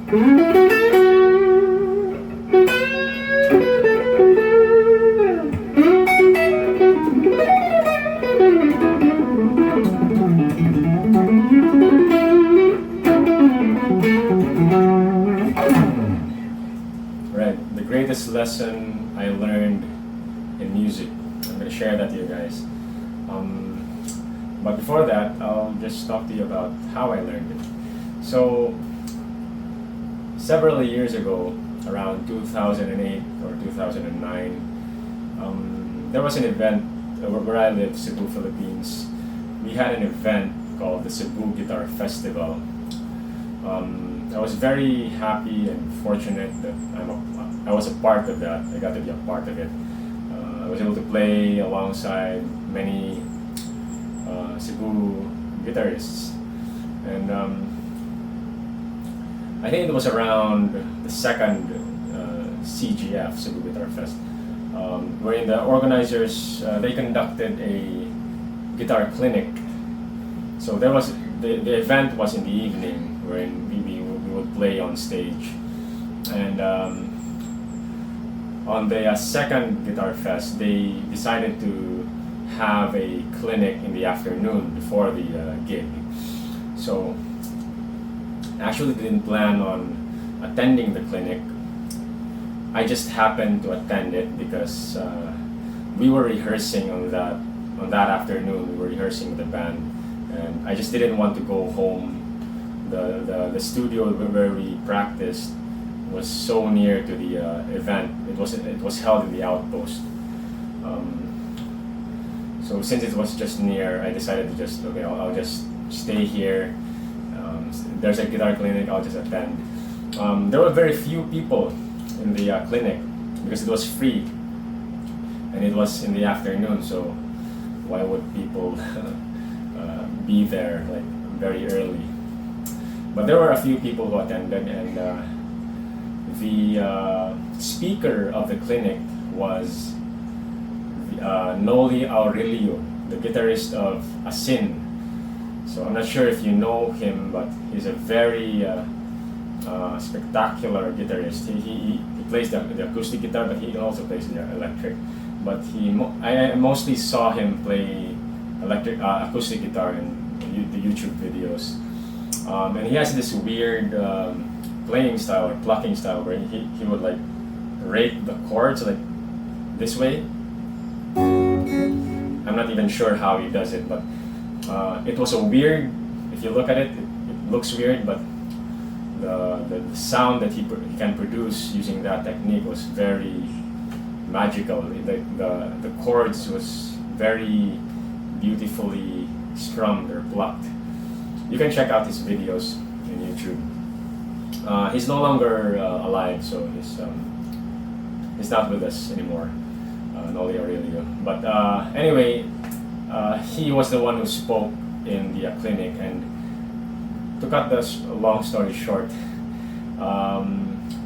Right, the greatest lesson I learned in music. I'm going to share that to you guys. But before that, I'll just talk to you about how I learned it. So, several years ago, around 2008 or 2009, there was an event where I live, Cebu, Philippines. We had an event called the Cebu Guitar Festival. I was very happy and fortunate that I was a part of that. I got to be a part of it. I was able to play alongside many Cebu guitarists, and I think it was around the second CGF, Cebu Guitar Fest, wherein the organizers they conducted a guitar clinic. So there was the event was in the evening, wherein we would play on stage, and on the second Guitar Fest, they decided to have a clinic in the afternoon before the gig. So actually didn't plan on attending the clinic. I just happened to attend it because we were rehearsing on that afternoon. We were rehearsing with the band, and I just didn't want to go home. The studio where we practiced was so near to the event. It was held in the outpost. So since it was just near, I decided to just I'll just stay here. There's a guitar clinic. I'll just attend. There were very few people in the clinic because it was free and it was in the afternoon. So why would people be there like very early? But there were a few people who attended, and the speaker of the clinic was Noli Aurillo, the guitarist of Asin. So I'm not sure if you know him, but he's a very spectacular guitarist. He plays the acoustic guitar, but he also plays the electric. But I mostly saw him play acoustic guitar in the YouTube videos. And he has this weird playing style or plucking style where he would like rake the chords like this way. I'm not even sure how he does it, but it was a weird, if you look at it, it looks weird, but the sound that he can produce using that technique was very magical. The chords was very beautifully strummed or plucked. You can check out his videos on YouTube. He's no longer alive, so he's not with us anymore, Noli Aurillo. But anyway, he was the one who spoke in the clinic, and to cut the long story short,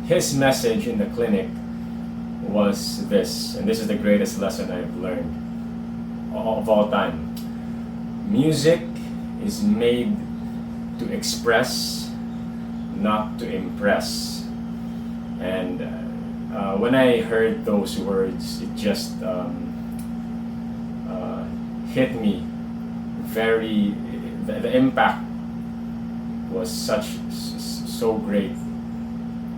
his message in the clinic was this, and this is the greatest lesson I've learned of all time. Music is made to express, not to impress. And when I heard those words, it just hit me very. The impact was so great.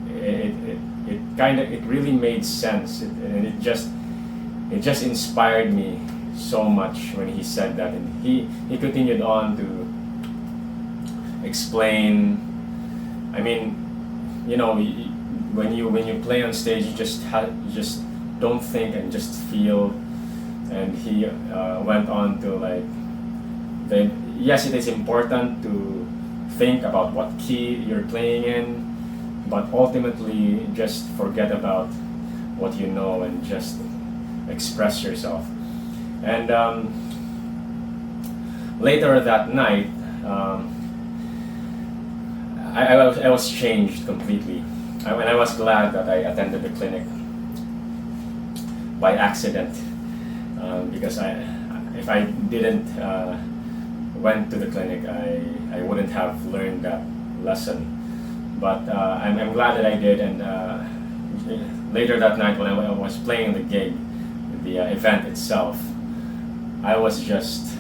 It really made sense, and it just inspired me so much when he said that. And he continued on to explain. I mean, you know, when you play on stage, you just don't think and just feel. And he went on to like, yes, it is important to think about what key you're playing in, but ultimately just forget about what you know and just express yourself. And later that night, I was changed completely. I was glad that I attended the clinic by accident, because if I didn't went to the clinic, I wouldn't have learned that lesson. But I'm glad that I did, and later that night when I was playing the gig, the event itself, I was just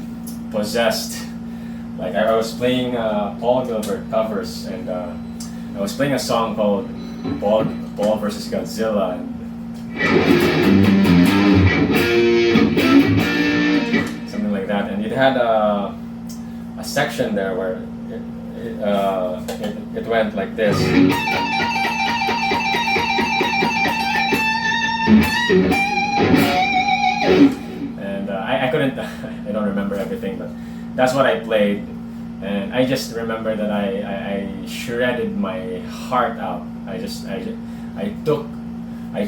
possessed. Like I was playing Paul Gilbert covers, and I was playing a song called Paul versus Godzilla, and something like that. And it had a section there where it went like this. And I couldn't, I don't remember everything, but that's what I played. And I just remember that I shredded my heart out. I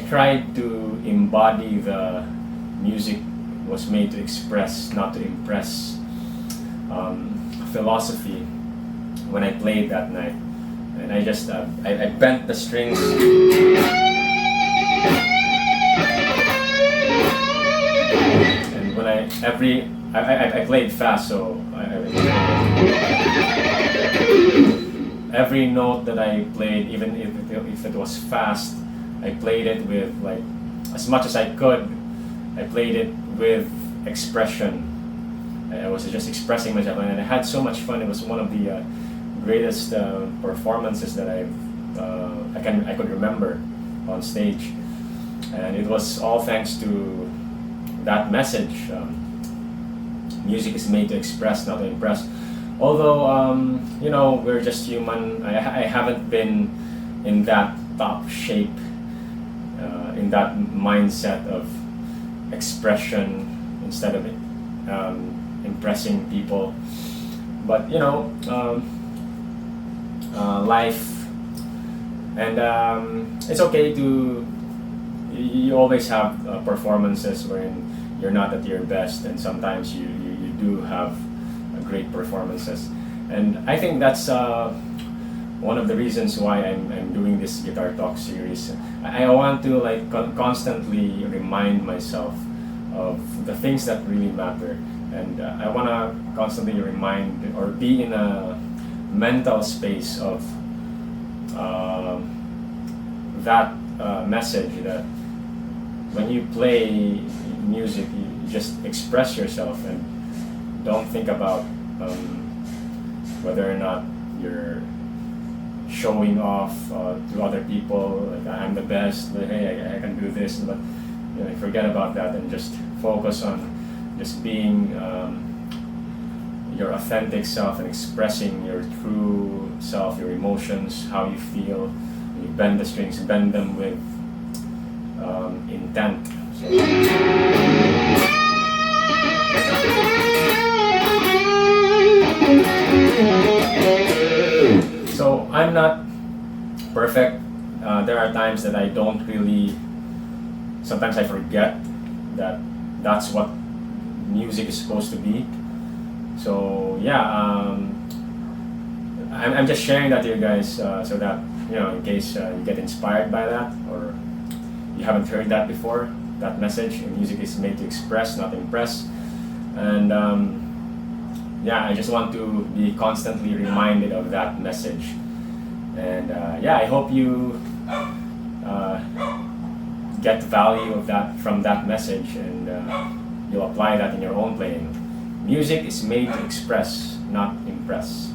tried to embody the music was made to express, not to impress, philosophy when I played that night. And I just, I bent the strings. And when I played fast, so every note that I played, even if it was fast, I played it with, like, as much as I could. I played it with expression. I was just expressing myself, and I had so much fun. It was one of the greatest performances that I could remember on stage, and it was all thanks to that message. Music is made to express, not to impress. Although we're just human. I haven't been in that top shape, in that mindset of expression instead of impressing people. But life, and it's okay to. You always have performances wherein you're not at your best, and sometimes you do have great performances. And I think that's one of the reasons why I'm doing this Guitar Talk series. I want to, like, constantly remind myself of the things that really matter, and I want to constantly remind or be in a mental space of that message that when you play music, you just express yourself and don't think about whether or not you're showing off to other people, like, I'm the best, like, hey, I can do this, but forget about that and just focus on just being your authentic self and expressing your true self, your emotions, how you feel. You bend the strings, bend them with intent. So I'm not perfect. There are times that I don't really. Sometimes I forget that that's what music is supposed to be. So yeah, I'm just sharing that to you guys so that in case you get inspired by that, or you haven't heard that before. That message: music is made to express, not impress. And I just want to be constantly reminded of that message. And I hope you get value of that from that message, and you'll apply that in your own playing. Music is made to express, not impress.